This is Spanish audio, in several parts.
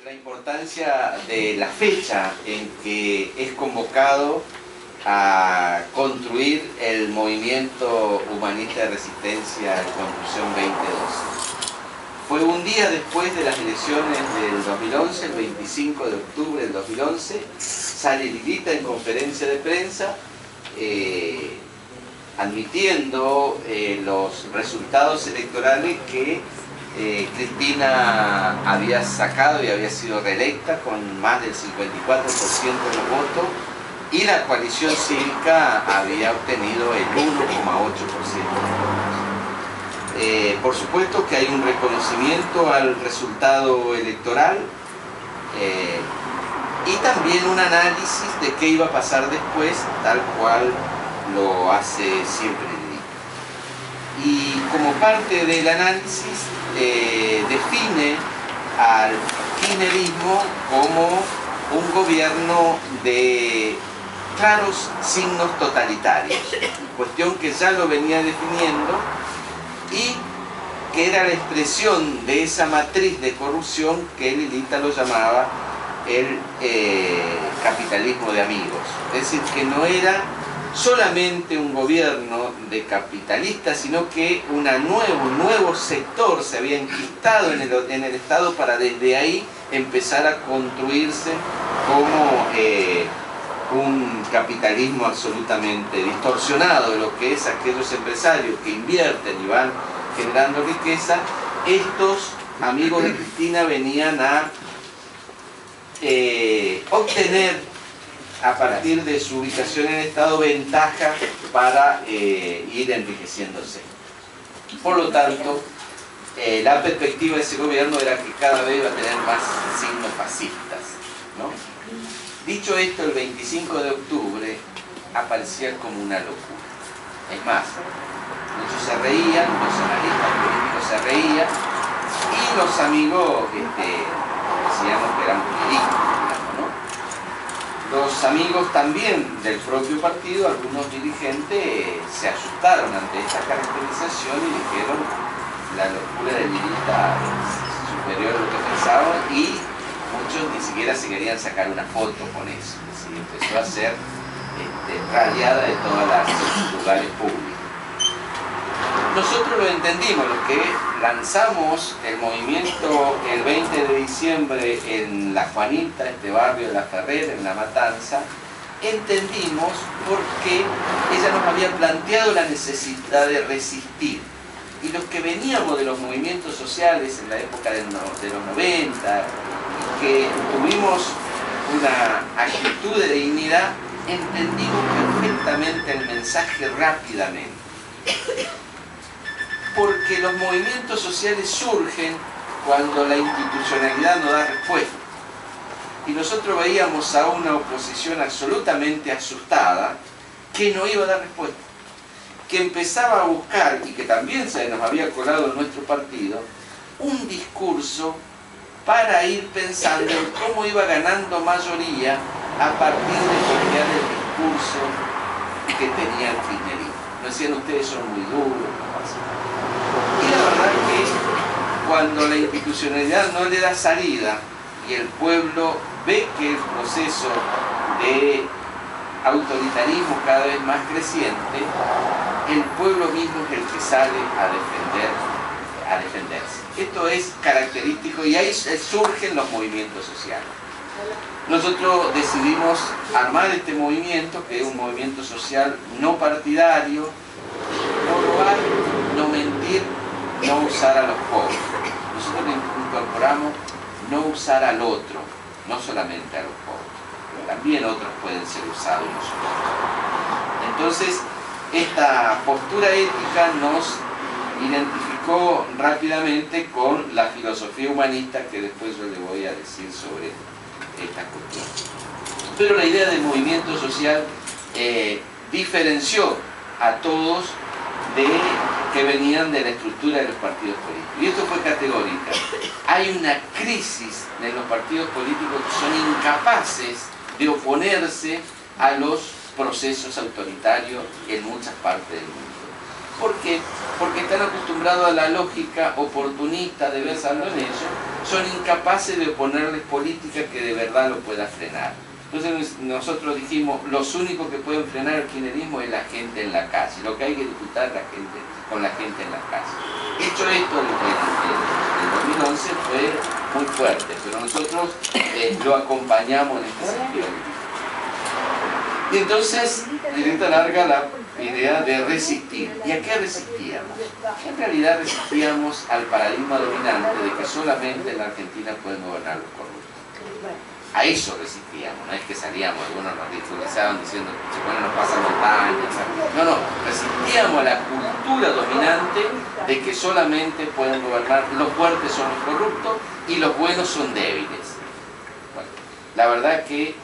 la importancia de la fecha en que es convocado a construir el movimiento humanista de resistencia a la Constitución 2012. Fue un día después de las elecciones del 2011, el 25 de octubre del 2011, sale Lilita en conferencia de prensa admitiendo los resultados electorales que Cristina había sacado y había sido reelecta con más del 54% de los votos, y la coalición cívica había obtenido el 1,8% de votos. Por supuesto que hay un reconocimiento al resultado electoral y también un análisis de qué iba a pasar después, tal cual lo hace siempre Lilita. Y como parte del análisis define al kirchnerismo como un gobierno de claros signos totalitarios, cuestión que ya lo venía definiendo y que era la expresión de esa matriz de corrupción que Lilita lo llamaba el capitalismo de amigos. Es decir, que no era solamente un gobierno de capitalistas, sino que un nuevo sector se había enquistado en el Estado para desde ahí empezar a construirse como un capitalismo absolutamente distorsionado de lo que es aquellos empresarios que invierten y van generando riqueza. Estos amigos de Cristina venían a obtener a partir de su ubicación en el Estado ventaja para ir enriqueciéndose. Por lo tanto, la perspectiva de ese gobierno era que cada vez iba a tener más signos fascistas, ¿no? Dicho esto, el 25 de octubre aparecía como una locura. Es más, muchos se reían, los analistas políticos se reían, y los amigos decíamos que eran ridículos, ¿no? Los amigos también del propio partido, algunos dirigentes, se asustaron ante esta caracterización y dijeron la locura de Lilita es superior a lo que pensaban, y muchos ni siquiera se querían sacar una foto con eso. Es decir, empezó a ser radiada de todos los lugares públicos. Nosotros lo entendimos, los que lanzamos el movimiento el 20 de diciembre en La Juanita, este barrio de La Ferrera, en La Matanza, entendimos por qué ella nos había planteado la necesidad de resistir. Y los que veníamos de los movimientos sociales en la época de los 90, y que tuvimos una actitud de dignidad, entendimos perfectamente el mensaje rápidamente. Porque los movimientos sociales surgen cuando la institucionalidad no da respuesta. Y nosotros veíamos a una oposición absolutamente asustada que no iba a dar respuesta, que empezaba a buscar, y que también se nos había colado en nuestro partido, un discurso para ir pensando en cómo iba ganando mayoría a partir de copiar el discurso que tenía el kirchnerismo. Nos decían, ustedes son muy duros. Y la verdad que cuando la institucionalidad no le da salida y el pueblo ve que el proceso de autoritarismo cada vez más creciente, el pueblo mismo es el que sale a defenderse. Esto es característico y ahí surgen los movimientos sociales. Nosotros decidimos armar este movimiento, que es un movimiento social no partidario, no robar, no mentir, no usar a los pobres. Nosotros incorporamos no usar al otro, no solamente a los pobres, pero también otros pueden ser usados nosotros. Entonces, esta postura ética nos identificó rápidamente con la filosofía humanista, que después yo le voy a decir sobre esta cuestión. Pero la idea del movimiento social diferenció a todos de que venían de la estructura de los partidos políticos. Y esto fue categórica. Hay una crisis de los partidos políticos que son incapaces de oponerse a los procesos autoritarios en muchas partes del mundo. ¿Por qué? Porque están acostumbrados a la lógica oportunista de versando en ello, son incapaces de oponerles política que de verdad lo pueda frenar. Entonces nosotros dijimos, los únicos que pueden frenar el kirchnerismo es la gente en la calle, lo que hay que disputar con la gente en la calle. Hecho esto, el 2011 fue muy fuerte, pero nosotros lo acompañamos en este sentido. Y entonces, directa larga la idea de resistir. ¿Y a qué resistíamos? En realidad resistíamos al paradigma dominante de que solamente en la Argentina pueden gobernar los corruptos. A eso resistíamos, no es que salíamos, algunos nos ridiculizaban diciendo que bueno, nos pasan montañas. No, resistíamos a la cultura dominante de que solamente pueden gobernar, los fuertes son los corruptos y los buenos son débiles. Bueno, la verdad que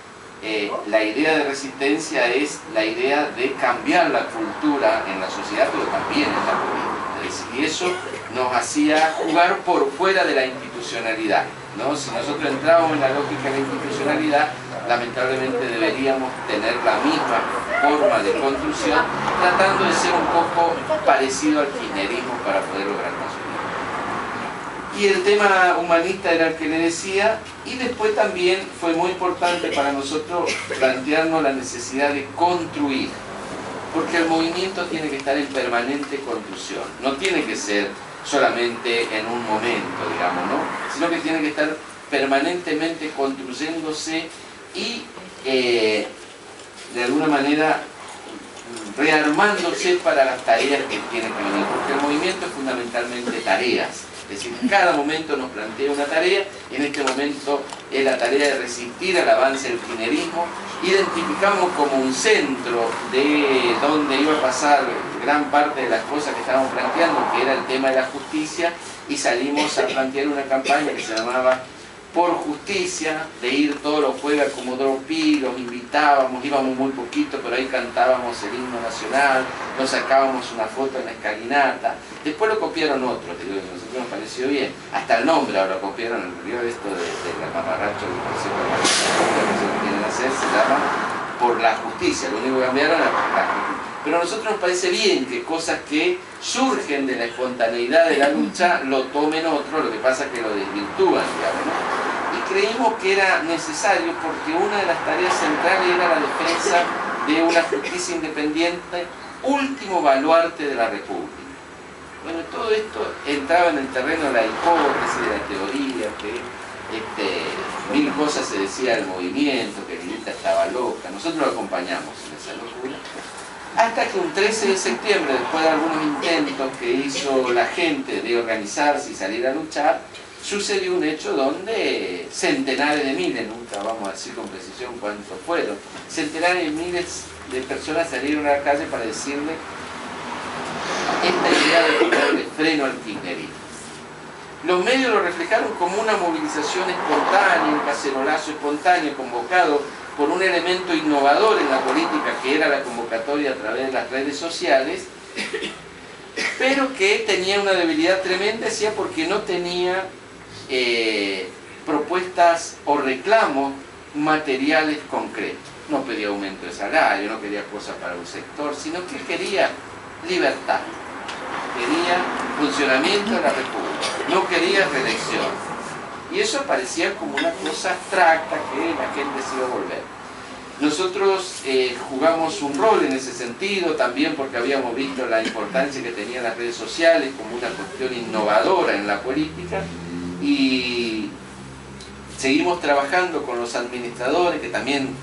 la idea de resistencia es la idea de cambiar la cultura en la sociedad, pero también en la política. Es decir, y eso nos hacía jugar por fuera de la institucionalidad, ¿no? Si nosotros entramos en la lógica de la institucionalidad, lamentablemente deberíamos tener la misma forma de construcción, tratando de ser un poco parecido al kirchnerismo para poder lograr más. Y el tema humanista era el que le decía, y después también fue muy importante para nosotros plantearnos la necesidad de construir, porque el movimiento tiene que estar en permanente construcción, no tiene que ser solamente en un momento, digamos, ¿no? Sino que tiene que estar permanentemente construyéndose y de alguna manera rearmándose para las tareas que tiene que venir, porque el movimiento es fundamentalmente tareas. Es decir, cada momento nos plantea una tarea, y en este momento es la tarea de resistir al avance del kirchnerismo. Identificamos como un centro de donde iba a pasar gran parte de las cosas que estábamos planteando, que era el tema de la justicia, y salimos a plantear una campaña que se llamaba Por Justicia, de ir todos los jueves a Comodoro Pi, los invitábamos, íbamos muy poquito, pero ahí cantábamos el himno nacional, nos sacábamos una foto en la escalinata. Después lo copiaron otros, digo, a nosotros nos pareció bien, hasta el nombre ahora lo copiaron, en realidad esto de la mamarracho que quieren hacer se llama Por la Justicia, lo único que cambiaron es la justicia. Pero a nosotros nos parece bien que cosas que surgen de la espontaneidad de la lucha lo tomen otros, lo que pasa es que lo desvirtúan, digamos, ¿no? Y creímos que era necesario porque una de las tareas centrales era la defensa de una justicia independiente, último baluarte de la República. Bueno, todo esto entraba en el terreno de la hipótesis, de la teoría, que mil cosas se decía del movimiento, que Lilita estaba loca. Nosotros lo acompañamos en esa locura. Hasta que un 13 de septiembre, después de algunos intentos que hizo la gente de organizarse y salir a luchar, sucedió un hecho donde centenares de miles, nunca vamos a decir con precisión cuántos fueron, centenares de miles de personas salieron a la calle para decirle esta idea de ponerle freno al kirchnerismo. Los medios lo reflejaron como una movilización espontánea, un cacerolazo espontáneo convocado por un elemento innovador en la política, que era la convocatoria a través de las redes sociales, pero que tenía una debilidad tremenda, decía, porque no tenía propuestas o reclamos materiales concretos. No pedía aumento de salario, no quería cosas para un sector, sino que quería libertad, quería funcionamiento de la República, no quería reelección. Y eso parecía como una cosa abstracta que la gente se iba a volver. Nosotros jugamos un rol en ese sentido, también porque habíamos visto la importancia que tenían las redes sociales como una cuestión innovadora en la política, y seguimos trabajando con los administradores, que también,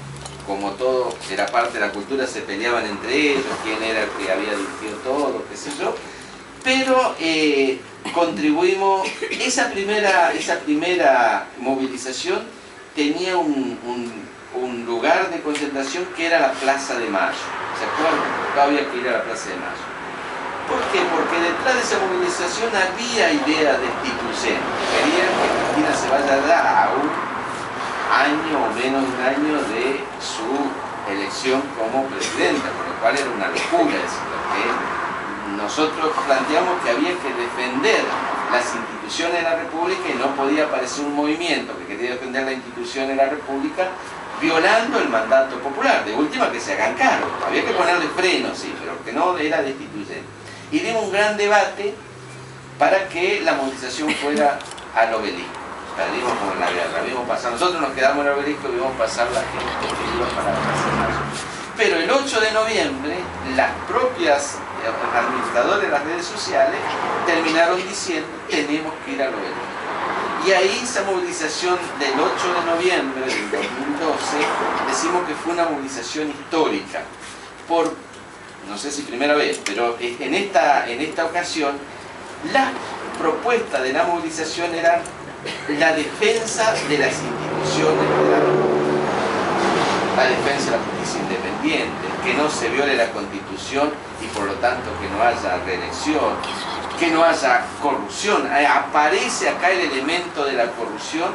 como todo era parte de la cultura, se peleaban entre ellos, quién era el que había dirigido todo, qué sé yo, pero contribuimos. Esa primera movilización tenía un lugar de concentración que era la Plaza de Mayo. ¿Se acuerdan? Había que ir a la Plaza de Mayo. ¿Por qué? Porque detrás de esa movilización había idea destituyente. Querían que Cristina se vaya a un año o menos de un año de su elección como presidenta, con lo cual era una locura decirlo, que nosotros planteamos que había que defender las instituciones de la República y no podía aparecer un movimiento que quería defender la institución de la República violando el mandato popular. De última, que se hagan cargo. Había que ponerle freno, sí, pero que no era destituyente. y dimos un gran debate para que la movilización fuera al obelisco. Dimos como en la guerra, vimos pasar, nosotros nos quedamos en el obelisco y vimos pasar la gente que iba para la Plaza de Mayo. Pero el 8 de noviembre, las propias administradores de las redes sociales terminaron diciendo tenemos que ir al obelisco. Y ahí esa movilización del 8 de noviembre del 2012, decimos que fue una movilización histórica, por, no sé si primera vez, pero en esta ocasión, la propuesta de la movilización era la defensa de las instituciones de la República, la defensa de la justicia independiente, que no se viole la Constitución y por lo tanto que no haya reelección, que no haya corrupción. Aparece acá el elemento de la corrupción,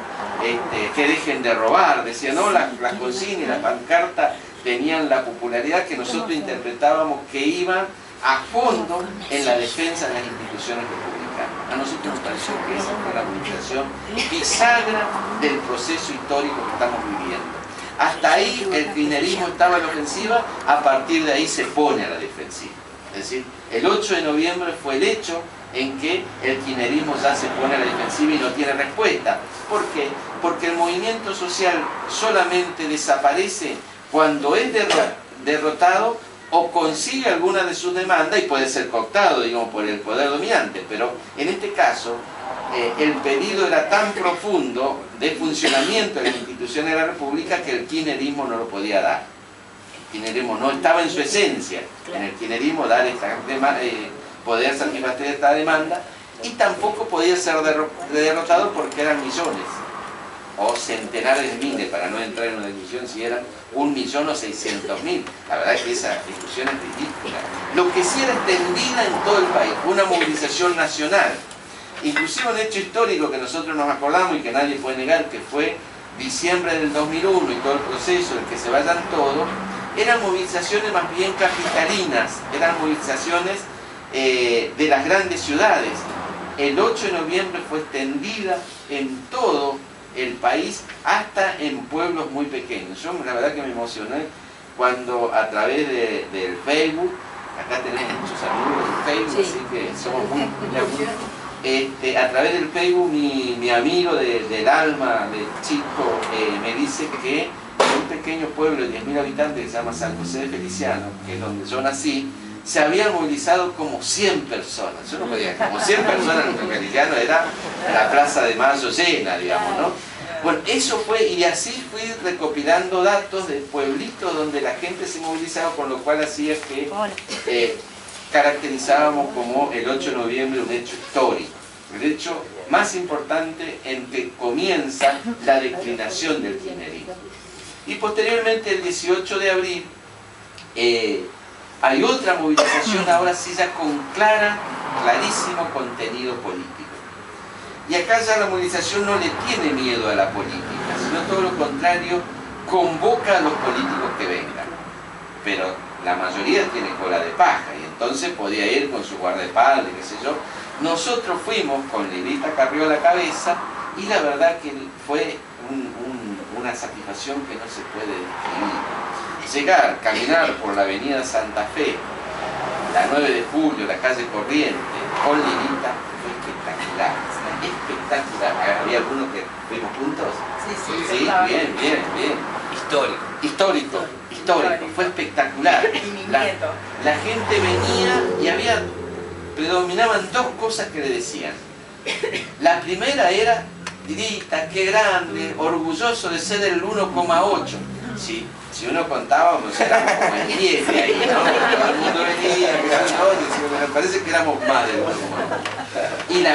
que dejen de robar. Decía, no, la consigna y la pancarta tenían la popularidad que nosotros interpretábamos que iban a fondo en la defensa de las instituciones republicanas. A nosotros nos pareció que esa fue la movilización bisagra del proceso histórico que estamos viviendo. Hasta ahí el kirchnerismo estaba en la ofensiva, a partir de ahí se pone a la defensiva. Es decir, el 8 de noviembre fue el hecho en que el kirchnerismo ya se pone a la defensiva y no tiene respuesta. ¿Por qué? Porque el movimiento social solamente desaparece cuando es derrotado o consigue alguna de sus demandas y puede ser cooptado, digamos, por el poder dominante. Pero en este caso, el pedido era tan profundo de funcionamiento de las instituciones de la República que el kirchnerismo no lo podía dar. El kirchnerismo no estaba en su esencia, en el kirchnerismo dar poder satisfacer esta demanda, y tampoco podía ser derrotado porque eran millones o centenares de miles, para no entrar en una discusión si eran 1.000.000 o 600.000. La verdad es que esa discusión es ridícula. Lo que sí era extendida en todo el país, una movilización nacional. Inclusive un hecho histórico que nosotros nos acordamos y que nadie puede negar, que fue diciembre del 2001 y todo el proceso del que se vayan todos, eran movilizaciones más bien capitalinas, eran movilizaciones de las grandes ciudades. El 8 de noviembre fue extendida en todo el país, hasta en pueblos muy pequeños. Yo la verdad que me emocioné cuando a través del Facebook, acá tenemos muchos amigos del Facebook, sí, así que somos muy amigos. A través del Facebook mi amigo del alma, del chico, me dice que en un pequeño pueblo de 10.000 habitantes que se llama San José de Feliciano, que es donde yo nací, se habían movilizado como 100 personas. Yo no podía, como 100 personas en Feliciano era la Plaza de Mayo llena, digamos, ¿no? Bueno, eso fue, y así fui recopilando datos de pueblitos donde la gente se movilizaba, con lo cual hacía que caracterizábamos como el 8 de noviembre un hecho histórico, el hecho más importante en que comienza la declinación del kirchnerismo. Y posteriormente, el 18 de abril, hay otra movilización, ahora sí ya con clarísimo contenido político. Y acá ya la movilización no le tiene miedo a la política, sino todo lo contrario, convoca a los políticos que vengan. Pero la mayoría tiene cola de paja, y entonces podía ir con su guardaespaldas, qué sé yo. Nosotros fuimos con Lilita Carrió a la cabeza, y la verdad que fue una satisfacción que no se puede describir. Llegar, caminar por la avenida Santa Fe, la 9 de julio, la calle Corriente, con Lilita, fue espectacular. Espectacular. ¿Había algunos que fuimos juntos? Sí, bien. Histórico. Fue espectacular. La gente venía y predominaban dos cosas que le decían. La primera era: Lilita, qué grande, orgulloso de ser el 1,8. Sí, si uno contábamos éramos como el 10 de ahí, ¿no? Todo el mundo venía, me parece que éramos más del 1,8. Y el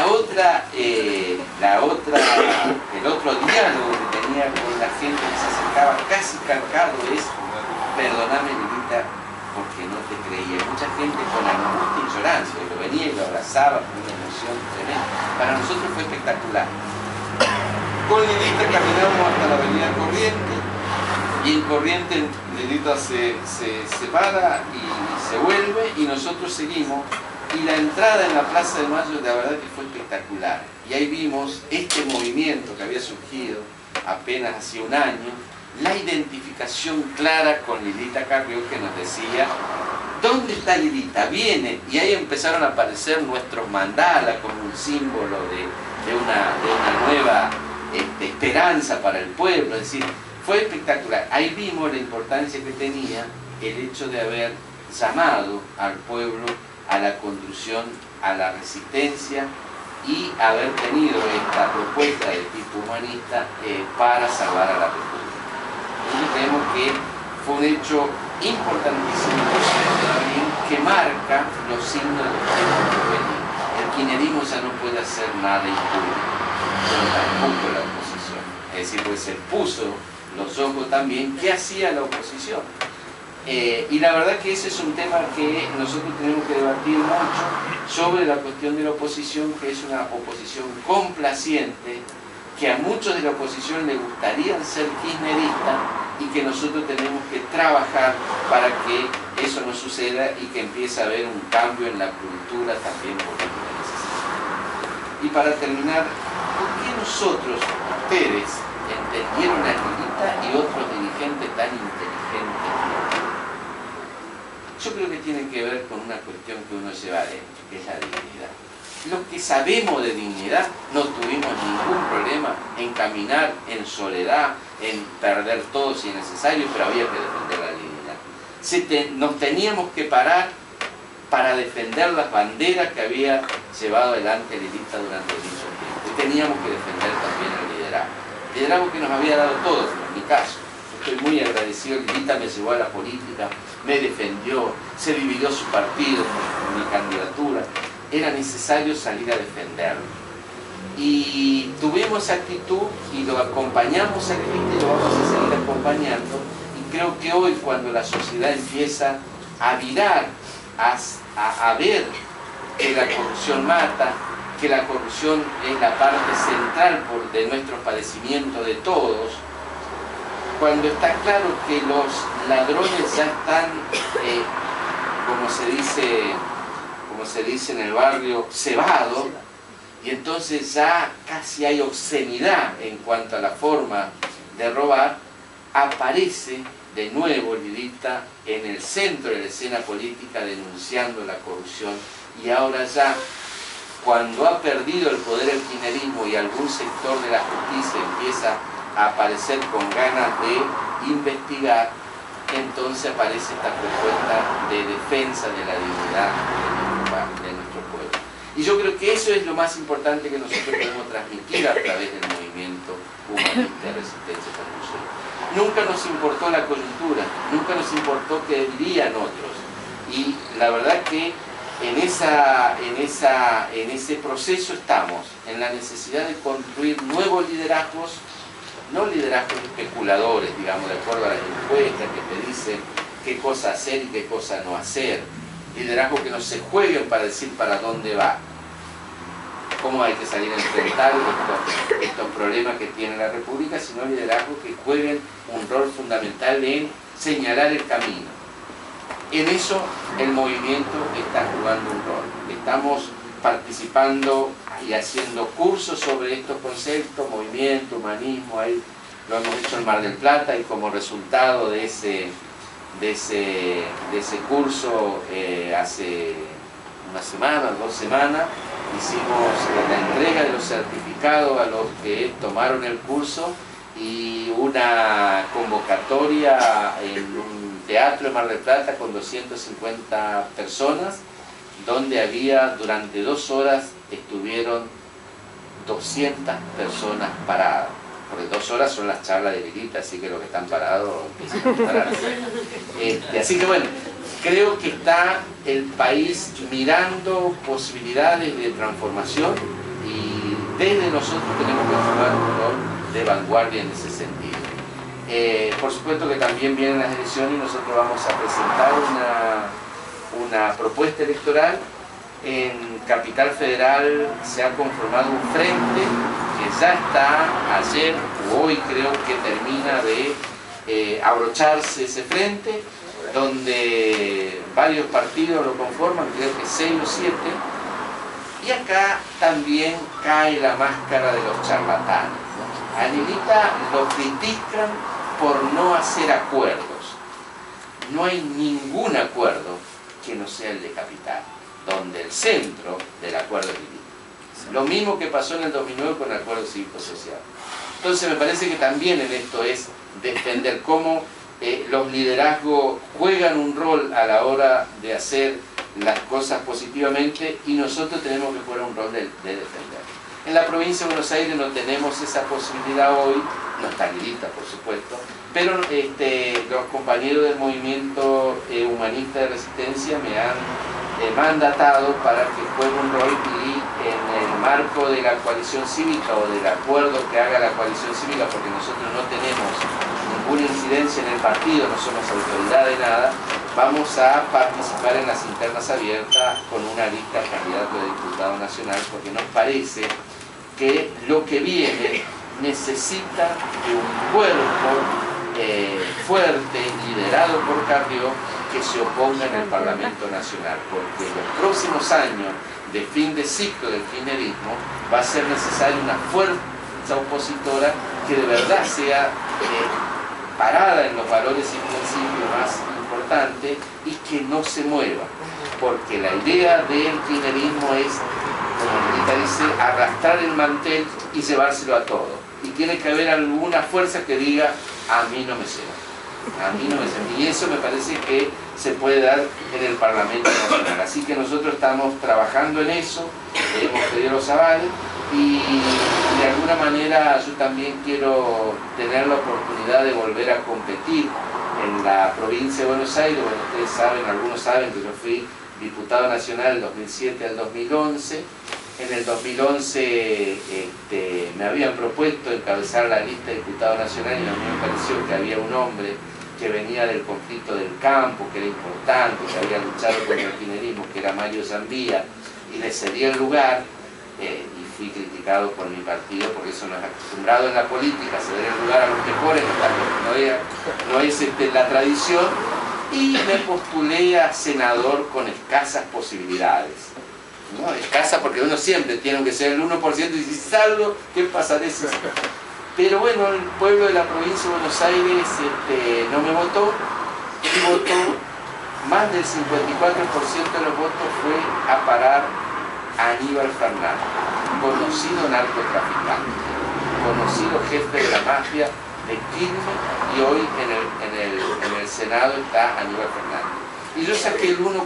otro diálogo que tenía con la gente que se acercaba casi calcado es: perdóname, Lilita, porque no te creía. Mucha gente con angustia y llorando, y lo venía y lo abrazaba con una emoción tremenda. Para nosotros fue espectacular. Con Lilita caminamos hasta la avenida Corriente, y en Corriente Lilita se para y se vuelve, y nosotros seguimos. Y la entrada en la Plaza de Mayo, la verdad que fue espectacular. Y ahí vimos este movimiento que había surgido apenas hace un año, la identificación clara con Lilita Carrió, que nos decía: ¿Dónde está Lilita? Viene, y ahí empezaron a aparecer nuestros mandalas como un símbolo de una nueva esperanza para el pueblo. Es decir, fue espectacular. Ahí vimos la importancia que tenía el hecho de haber llamado al pueblo a la construcción, a la resistencia, y haber tenido esta propuesta de tipo humanista para salvar a la República. Nosotros creemos que fue un hecho importantísimo también, que marca los signos de los tiempos que venimos. El kirchnerismo ya no puede hacer nada impune, pero tampoco la oposición. Es decir, pues se puso los ojos también, ¿qué hacía la oposición? Y la verdad que ese es un tema que nosotros tenemos que debatir mucho sobre la cuestión de la oposición, que es una oposición complaciente, que a muchos de la oposición les gustaría ser kirchneristas, y que nosotros tenemos que trabajar para que eso no suceda y que empiece a haber un cambio en la cultura también política necesaria. Y para terminar, ¿por qué nosotros, ustedes, entendieron a Lilita y otros dirigentes tan inteligentes? Yo creo que tiene que ver con una cuestión que uno lleva adentro, que es la dignidad. Los que sabemos de dignidad no tuvimos ningún problema en caminar en soledad, en perder todo si es necesario, pero había que defender la dignidad. Nos teníamos que parar para defender las banderas que había llevado adelante Lilita durante mucho tiempo. Y teníamos que defender también el liderazgo. El liderazgo que nos había dado todo, en mi caso. Estoy muy agradecido, Lilita me llevó a la política, me defendió, se dividió su partido por mi candidatura. Era necesario salir a defenderlo. Y tuvimos esa actitud y lo acompañamos a Lilita y lo vamos a seguir acompañando. Y creo que hoy, cuando la sociedad empieza a virar, a ver que la corrupción mata, que la corrupción es la parte central de nuestros padecimientos de todos, cuando está claro que los ladrones ya están, como se dice en el barrio, cebados, y entonces ya casi hay obscenidad en cuanto a la forma de robar, aparece de nuevo Lilita en el centro de la escena política denunciando la corrupción. Y ahora ya, cuando ha perdido el poder el kirchnerismo y algún sector de la justicia empieza a aparecer con ganas de investigar, entonces aparece esta propuesta de defensa de la dignidad de nuestro pueblo. Y yo creo que eso es lo más importante que nosotros podemos transmitir a través del movimiento humanista de resistencia constitucional. Nunca nos importó la coyuntura, nunca nos importó qué dirían otros. Y la verdad que en ese proceso estamos, en la necesidad de construir nuevos liderazgos, no liderazgos especuladores, digamos, de acuerdo a las encuestas que te dicen qué cosa hacer y qué cosa no hacer. Liderazgos que no se jueguen para decir para dónde va, cómo hay que salir a enfrentar estos problemas que tiene la República, sino liderazgos que jueguen un rol fundamental en señalar el camino. En eso el movimiento está jugando un rol. Estamos participando y haciendo cursos sobre estos conceptos, movimiento, humanismo, ahí lo hemos hecho en Mar del Plata, y como resultado de ese curso hace una semana, 2 semanas, hicimos la entrega de los certificados a los que tomaron el curso y una convocatoria en un teatro de Mar del Plata con 250 personas, donde había durante 2 horas estuvieron 200 personas paradas. Porque 2 horas son las charlas de Lilita, así que los que están parados empiezan a pararse. Así que bueno, creo que está el país mirando posibilidades de transformación y desde nosotros tenemos que jugar un rol de vanguardia en ese sentido. Por supuesto que también vienen las elecciones y nosotros vamos a presentar una propuesta electoral. En Capital Federal se ha conformado un frente que ya está, ayer o hoy creo que termina de abrocharse ese frente, donde varios partidos lo conforman, creo que 6 o 7, y acá también cae la máscara de los charlatanes, ¿no? A Lilita lo critican por no hacer acuerdos. No hay ningún acuerdo que no sea el de capital, donde el centro del acuerdo es divino. Lo mismo que pasó en el 2009 con el acuerdo cívico-social. Entonces me parece que también en esto es defender cómo los liderazgos juegan un rol a la hora de hacer las cosas positivamente, y nosotros tenemos que jugar un rol de defender. En la provincia de Buenos Aires no tenemos esa posibilidad hoy, no está lista por supuesto, pero los compañeros del movimiento humanista de resistencia me han mandatado para que juegue un rol, y en el marco de la coalición cívica o del acuerdo que haga la coalición cívica, porque nosotros no tenemos ninguna incidencia en el partido, no somos autoridad de nada, vamos a participar en las internas abiertas con una lista de candidatos de diputado nacional, porque nos parece que lo que viene necesita de un cuerpo fuerte, liderado por Carrió, que se oponga en el Parlamento Nacional, porque los próximos años de fin de ciclo del kirchnerismo va a ser necesaria una fuerza opositora que de verdad sea parada en los valores y principios más importantes y que no se mueva, porque la idea del kirchnerismo es, como Lilita dice, arrastrar el mantel y llevárselo a todo, y tiene que haber alguna fuerza que diga: a mí no me ceba, a mí no me ceba, y eso me parece que se puede dar en el Parlamento Nacional. Así que nosotros estamos trabajando en eso, hemos pedido los avales, y de alguna manera yo también quiero tener la oportunidad de volver a competir en la provincia de Buenos Aires. Bueno, ustedes saben, algunos saben que yo fui diputado nacional del 2007 al 2011. En el 2011 me habían propuesto encabezar la lista de diputado nacional, y a mí me pareció que había un hombre que venía del conflicto del campo, que era importante, que había luchado contra el kirchnerismo, que era Mario Zambía, y le cedí el lugar, y fui criticado por mi partido, porque eso no es acostumbrado en la política, ceder el lugar a los mejores, no es la tradición, y me postulé a senador con escasas posibilidades. ¿No? Escasa porque uno siempre tiene que ser el 1%, y si salgo, ¿qué pasará? Pero bueno, el pueblo de la provincia de Buenos Aires no me votó, y votó, más del 54% de los votos fue a parar a Aníbal Fernández, conocido narcotraficante, conocido jefe de la mafia de Quilmes, y hoy en el Senado está Aníbal Fernández. Y yo saqué el 1,8%.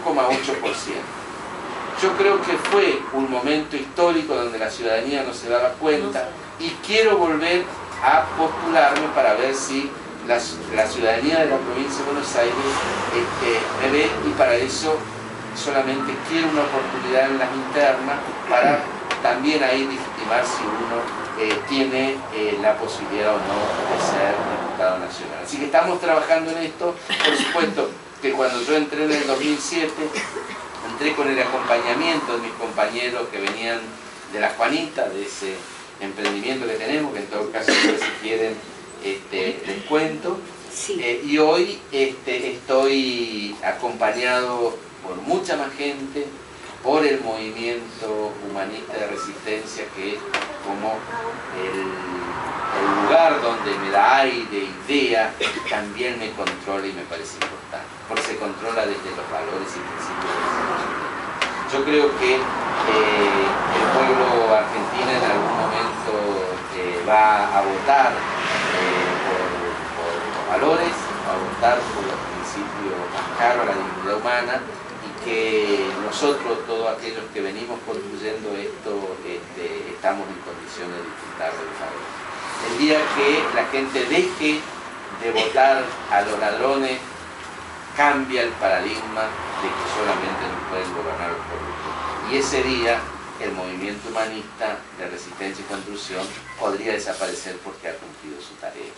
Yo creo que fue un momento histórico donde la ciudadanía no se daba cuenta, y quiero volver a postularme para ver si la ciudadanía de la provincia de Buenos Aires me ve, y para eso solamente quiero una oportunidad en las internas para también ahí legitimar si uno tiene la posibilidad o no de ser diputado nacional. Así que estamos trabajando en esto. Por supuesto que cuando yo entré en el 2007, entré con el acompañamiento de mis compañeros que venían de la Juanita, de ese emprendimiento que tenemos, que en todo caso, si quieren, les cuento. Sí. Y hoy estoy acompañado por mucha más gente, por el movimiento humanista de resistencia, que es como el lugar donde me da aire, idea, también me controla, y me parece importante, porque se controla desde los valores y principios. Yo creo que el pueblo argentino en algún momento va a votar por valores, va a votar por los principios más caros a la dignidad humana, y que nosotros, todos aquellos que venimos construyendo esto, estamos en condiciones de disfrutar del favor. El día que la gente deje de votar a los ladrones, cambia el paradigma de que solamente nos pueden gobernar los corruptos. Y ese día el movimiento humanista de resistencia y construcción podría desaparecer, porque ha cumplido su tarea.